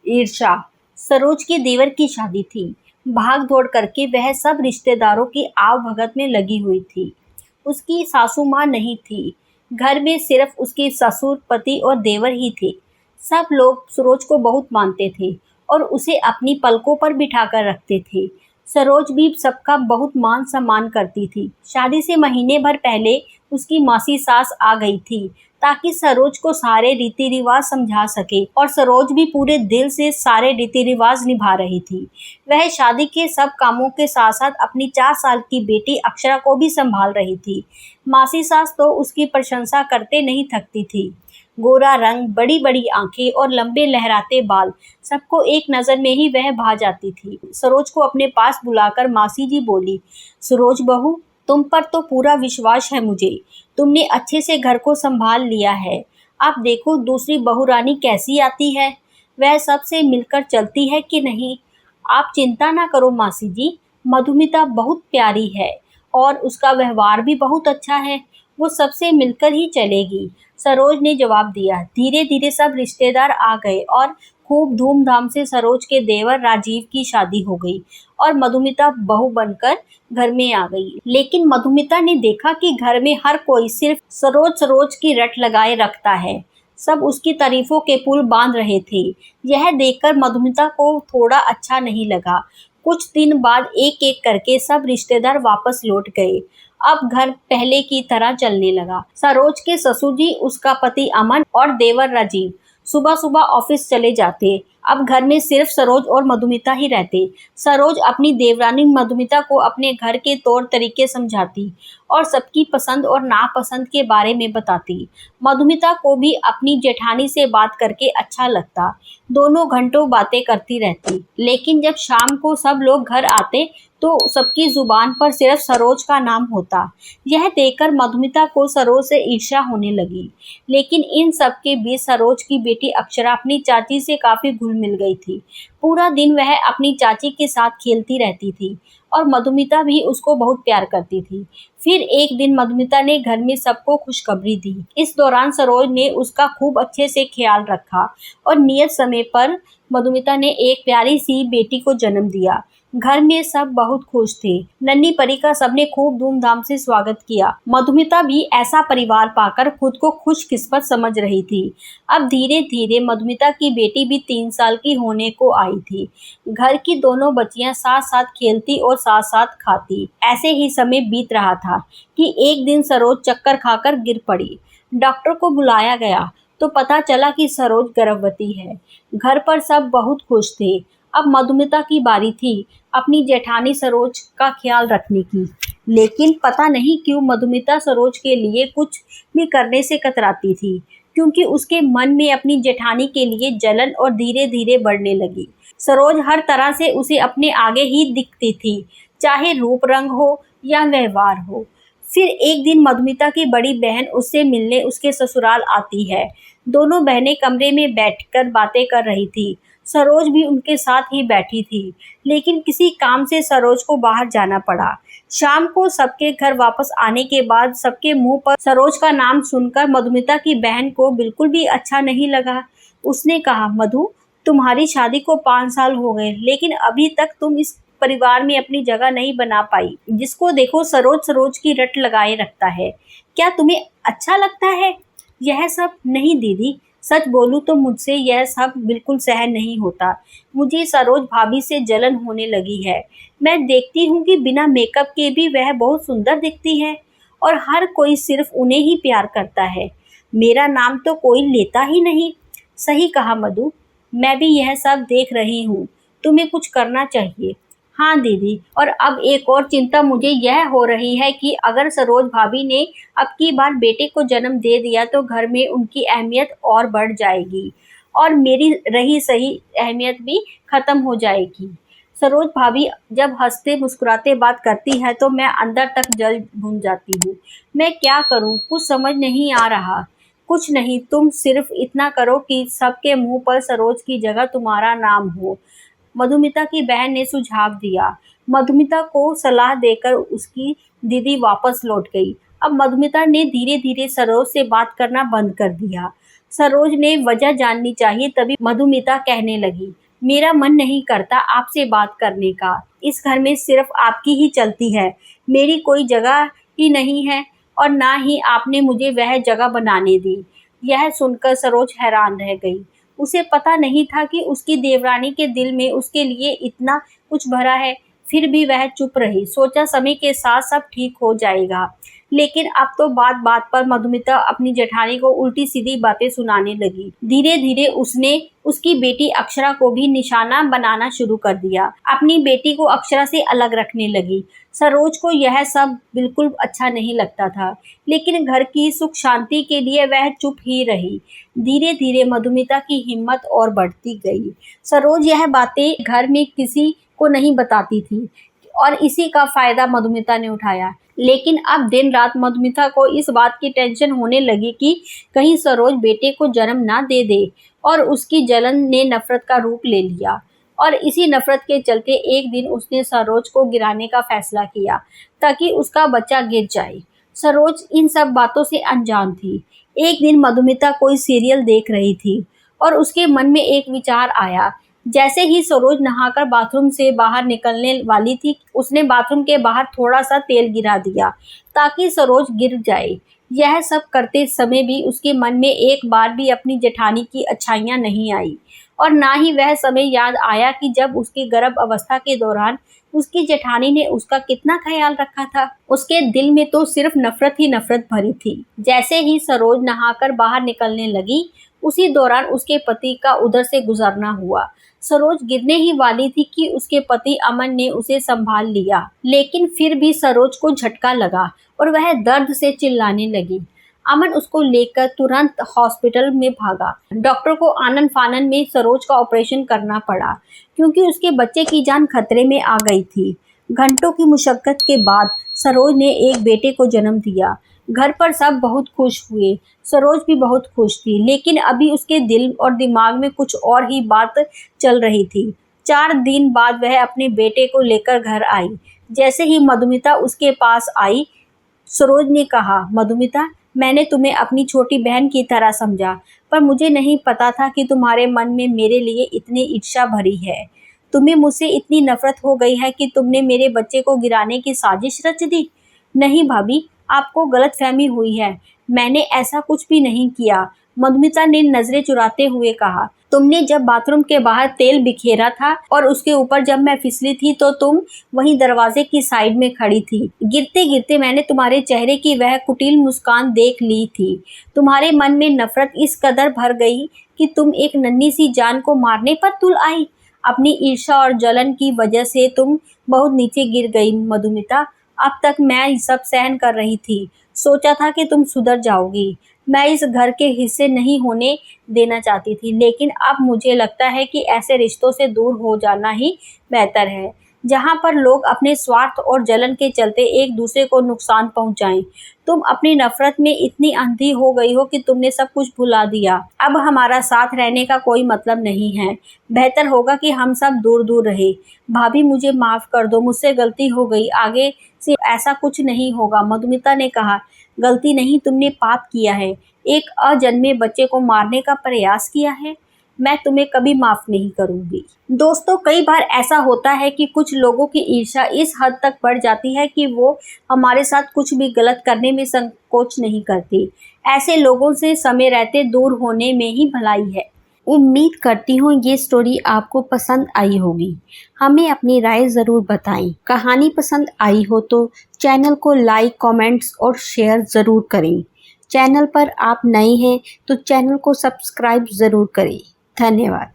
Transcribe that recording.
ईर्ष्या। सरोज के देवर की शादी थी। भाग दौड़ करके वह सब रिश्तेदारों की आवभगत में लगी हुई थी। उसकी सासू माँ नहीं थी। घर में सिर्फ उसके ससुर, पति और देवर ही थे। सब लोग सरोज को बहुत मानते थे और उसे अपनी पलकों पर बिठाकर रखते थे। सरोज भी सबका बहुत मान सम्मान करती थी। शादी से महीने भर पहले उसकी मासी सास आ गई थी ताकि सरोज को सारे रीति रिवाज समझा सके और सरोज भी पूरे दिल से सारे रीति रिवाज निभा रही थी। वह शादी के सब कामों के साथ साथ अपनी 4 साल की बेटी अक्षरा को भी संभाल रही थी। मासी सास तो उसकी प्रशंसा करते नहीं थकती थी। गोरा रंग, बड़ी बड़ी आंखें और लंबे लहराते बाल, सबको एक नजर में ही वह भा जाती थी। सरोज को अपने पास बुलाकर मासी जी बोली, सरोज बहू, तुम पर तो पूरा विश्वास है मुझे। तुमने अच्छे से घर को संभाल लिया है। अब देखो दूसरी बहू रानी कैसी आती है। वह सबसे मिलकर चलती है कि नहीं। आप चिंता ना करो मासी जी, मधुमिता बहुत प्यारी है और उसका व्यवहार भी बहुत अच्छा है। वो सबसे मिलकर ही चलेगी। सरोज ने जवाब दिया। धीरे धीरे सब रिश्तेदार आ गए और खूब धूमधाम से सरोज के देवर राजीव की शादी हो गई और मधुमिता बहू बनकर घर में आ गई। लेकिन मधुमिता ने देखा कि घर में हर कोई सिर्फ सरोज सरोज की रट लगाए रखता है। सब उसकी तारीफों के पुल बांध रहे थे। यह देखकर मधुमिता को थोड़ा अच्छा नहीं लगा। कुछ दिन बाद एक एक करके सब रिश्तेदार वापस लौट गए। अब घर पहले की तरह चलने लगा। सरोज के ससुर जी, उसका पति अमन और देवर राजीव सुबह सुबह ऑफिस चले जाते। अब घर में सिर्फ सरोज और मधुमिता ही रहते। सरोज अपनी देवरानी मधुमिता को अपने घर के तौर तरीके समझाती और सबकी पसंद और नापसंद के बारे में बताती। मधुमिता को भी अपनी जेठानी से बात करके अच्छा लगता। दोनों घंटों बातें करती रहती। लेकिन जब शाम को सब लोग घर आते तो सबकी जुबान पर सिर्फ सरोज का नाम होता। यह देखकर मधुमिता को सरोज से ईर्ष्या होने लगी। लेकिन इन सब के बीच सरोज की बेटी अक्षरा अपनी चाची से काफी घुल मिल गई थी। पूरा दिन वह अपनी चाची के साथ खेलती रहती थी और मधुमिता भी उसको बहुत प्यार करती थी। फिर एक दिन मधुमिता ने घर में सबको खुशखबरी दी। इस दौरान सरोज ने उसका खूब अच्छे से ख्याल रखा और नियत समय पर मधुमिता ने एक प्यारी सी बेटी को जन्म दिया। घर में सब बहुत खुश थे। नन्ही परी का सबने खूब धूमधाम से स्वागत किया। मधुमिता भी ऐसा परिवार पाकर खुद को खुशकिस्मत समझ रही थी। अब धीरे धीरे मधुमिता की बेटी भी 3 साल की होने को आई थी। घर की दोनों बच्चियां साथ साथ खेलती और साथ साथ खाती। ऐसे ही समय बीत रहा था कि एक दिन सरोज चक्कर खाकर गिर पड़ी। डॉक्टर को बुलाया गया तो पता चला कि सरोज गर्भवती है। घर पर सब बहुत खुश थे। अब मधुमिता की बारी थी अपनी जेठानी सरोज का ख्याल रखने की। लेकिन पता नहीं क्यों मधुमिता सरोज के लिए कुछ भी करने से कतराती थी, क्योंकि उसके मन में अपनी जेठानी के लिए जलन और धीरे धीरे बढ़ने लगी। सरोज हर तरह से उसे अपने आगे ही दिखती थी, चाहे रूप रंग हो या व्यवहार हो। फिर एक दिन मधुमिता की बड़ी बहन उससे मिलने उसके ससुराल आती है। दोनों बहनें कमरे में बैठकर बातें कर रही थी। सरोज भी उनके साथ ही बैठी थी। लेकिन किसी काम से सरोज को बाहर जाना पड़ा। शाम को सबके घर वापस आने के बाद सबके मुंह पर सरोज का नाम सुनकर मधुमिता की बहन को बिल्कुल भी अच्छा नहीं लगा। उसने कहा, मधु, तुम्हारी शादी को 5 साल हो गए, लेकिन अभी तक तुम इस परिवार में अपनी जगह नहीं बना पाई। जिसको देखो सरोज सरोज की रट लगाए रखता है। क्या तुम्हें अच्छा लगता है यह सब? नहीं दीदी, सच बोलूं तो मुझसे यह सब बिल्कुल सहन नहीं होता। मुझे सरोज भाभी से जलन होने लगी है। मैं देखती हूँ कि बिना मेकअप के भी वह बहुत सुंदर दिखती है और हर कोई सिर्फ उन्हें ही प्यार करता है। मेरा नाम तो कोई लेता ही नहीं। सही कहा मधु, मैं भी यह सब देख रही हूँ। तुम्हें कुछ करना चाहिए। हाँ दीदी, और अब एक और चिंता मुझे यह हो रही है कि अगर सरोज भाभी ने अब की बार बेटे को जन्म दे दिया तो घर में उनकी अहमियत और बढ़ जाएगी और मेरी रही सही अहमियत भी खत्म हो जाएगी। सरोज भाभी जब हंसते मुस्कुराते बात करती है तो मैं अंदर तक जल भून जाती हूँ। मैं क्या करूँ, कुछ समझ नहीं आ रहा। कुछ नहीं, तुम सिर्फ इतना करो कि सबके मुंह पर सरोज की जगह तुम्हारा नाम हो। मधुमिता की बहन ने सुझाव दिया। मधुमिता को सलाह देकर उसकी दीदी वापस लौट गई। अब मधुमिता ने धीरे धीरे सरोज से बात करना बंद कर दिया। सरोज ने वजह जाननी चाहिए, तभी मधुमिता कहने लगी, मेरा मन नहीं करता आपसे बात करने का। इस घर में सिर्फ आपकी ही चलती है, मेरी कोई जगह ही नहीं है और ना ही आपने मुझे वह जगह बनाने दी। यह सुनकर सरोज हैरान रह गई। उसे पता नहीं था कि उसकी देवरानी के दिल में उसके लिए इतना कुछ भरा है। फिर भी वह चुप रही। सोचा समय के साथ सब ठीक हो जाएगा। लेकिन अब तो बात बात पर मधुमिता अपनी जेठानी को उल्टी सीधी बातें सुनाने लगी। धीरे धीरे उसने उसकी बेटी अक्षरा को भी निशाना बनाना शुरू कर दिया। अपनी बेटी को अक्षरा से अलग रखने लगी। सरोज को यह सब बिल्कुल अच्छा नहीं लगता था, लेकिन घर की सुख शांति के लिए वह चुप ही रही। धीरे धीरे मधुमिता की हिम्मत और बढ़ती गई। सरोज यह बातें घर में किसी को नहीं बताती थी और इसी का फायदा मधुमिता ने उठाया। लेकिन अब दिन रात मधुमिता को इस बात की टेंशन होने लगी कि कहीं सरोज बेटे को जन्म ना दे दे, और उसकी जलन ने नफरत का रूप ले लिया। और इसी नफरत के चलते एक दिन उसने सरोज को गिराने का फैसला किया ताकि उसका बच्चा गिर जाए। सरोज इन सब बातों से अनजान थी। एक दिन मधुमिता कोई सीरियल देख रही थी और उसके मन में एक विचार आया। जैसे ही सरोज नहाकर बाथरूम से बाहर निकलने वाली थी, उसने बाथरूम के बाहर थोड़ा सा तेल गिरा दिया ताकि सरोज गिर जाए। यह सब करते समय भी उसके मन में एक बार भी अपनी जेठानी की अच्छाइयाँ नहीं आई, और ना ही वह समय याद आया कि जब उसकी गर्भ अवस्था के दौरान उसकी जेठानी ने उसका कितना ख्याल रखा था। उसके दिल में तो सिर्फ नफरत ही नफरत भरी थी। जैसे ही सरोज नहाकर बाहर निकलने लगी, उसी दौरान उसके पति का उधर से गुजरना हुआ। सरोज गिरने ही वाली थी कि उसके पति अमन ने उसे संभाल लिया, लेकिन फिर भी सरोज को झटका लगा और वह दर्द से चिल्लाने लगी। अमन उसको लेकर तुरंत हॉस्पिटल में भागा। डॉक्टर को आनन फानन में सरोज का ऑपरेशन करना पड़ा, क्योंकि उसके बच्चे की जान खतरे में आ गई थी। घंटों की मुशक्कत के बाद सरोज ने एक बेटे को जन्म दिया। घर पर सब बहुत खुश हुए। सरोज भी बहुत खुश थी, लेकिन अभी उसके दिल और दिमाग में कुछ और ही बात चल रही थी। 4 दिन बाद वह अपने बेटे को लेकर घर आई। जैसे ही मधुमिता उसके पास आई, सरोज ने कहा, मधुमिता, मैंने तुम्हें अपनी छोटी बहन की तरह समझा, पर मुझे नहीं पता था कि तुम्हारे मन में मेरे लिए इतनी ईर्ष्या भरी है। तुम्हें मुझसे इतनी नफरत हो गई है कि तुमने मेरे बच्चे को गिराने की साजिश रच दी। नहीं भाभी, आपको गलतफहमी हुई है। मैंने ऐसा कुछ भी नहीं किया। मधुमिता ने नजरें चुराते हुए कहा, तुमने जब बाथरूम के बाहर तेल बिखेरा था और उसके ऊपर जब मैं फिसली थी तो तुम वहीं दरवाजे की साइड में खड़ी थी। गिरते गिरते मैंने तुम्हारे चेहरे की वह कुटिल मुस्कान देख ली थी। तुम्हारे मन में नफरत इस कदर भर गई कि तुम एक नन्ही सी जान को मारने पर तुल आई। अपनी ईर्ष्या और जलन की वजह से तुम बहुत नीचे गिर गई मधुमिता। अब तक मैं सब सहन कर रही थी, सोचा था कि तुम सुधर जाओगी। मैं इस घर के हिस्से नहीं होने देना चाहती थी, लेकिन अब मुझे लगता है कि ऐसे रिश्तों से दूर हो जाना ही बेहतर है, जहाँ पर लोग अपने स्वार्थ और जलन के चलते एक दूसरे को नुकसान पहुँचाएं। तुम अपनी नफरत में इतनी अंधी हो गई हो कि तुमने सब कुछ भुला दिया। अब हमारा साथ रहने का कोई मतलब नहीं है। बेहतर होगा कि हम सब दूर दूर रहे। भाभी, मुझे माफ़ कर दो, मुझसे गलती हो गई, आगे से ऐसा कुछ नहीं होगा। मधुमिता ने कहा, गलती नहीं, तुमने पाप किया है। एक अजन्मे बच्चे को मारने का प्रयास किया है। मैं तुम्हें कभी माफ नहीं करूंगी। दोस्तों, कई बार ऐसा होता है कि कुछ लोगों की ईर्ष्या इस हद तक बढ़ जाती है कि वो हमारे साथ कुछ भी गलत करने में संकोच नहीं करती। ऐसे लोगों से समय रहते दूर होने में ही भलाई है। उम्मीद करती हूँ ये स्टोरी आपको पसंद आई होगी। हमें अपनी राय ज़रूर बताएं। कहानी पसंद आई हो तो चैनल को लाइक, कमेंट्स और शेयर ज़रूर करें। चैनल पर आप नए हैं तो चैनल को सब्सक्राइब ज़रूर करें। धन्यवाद।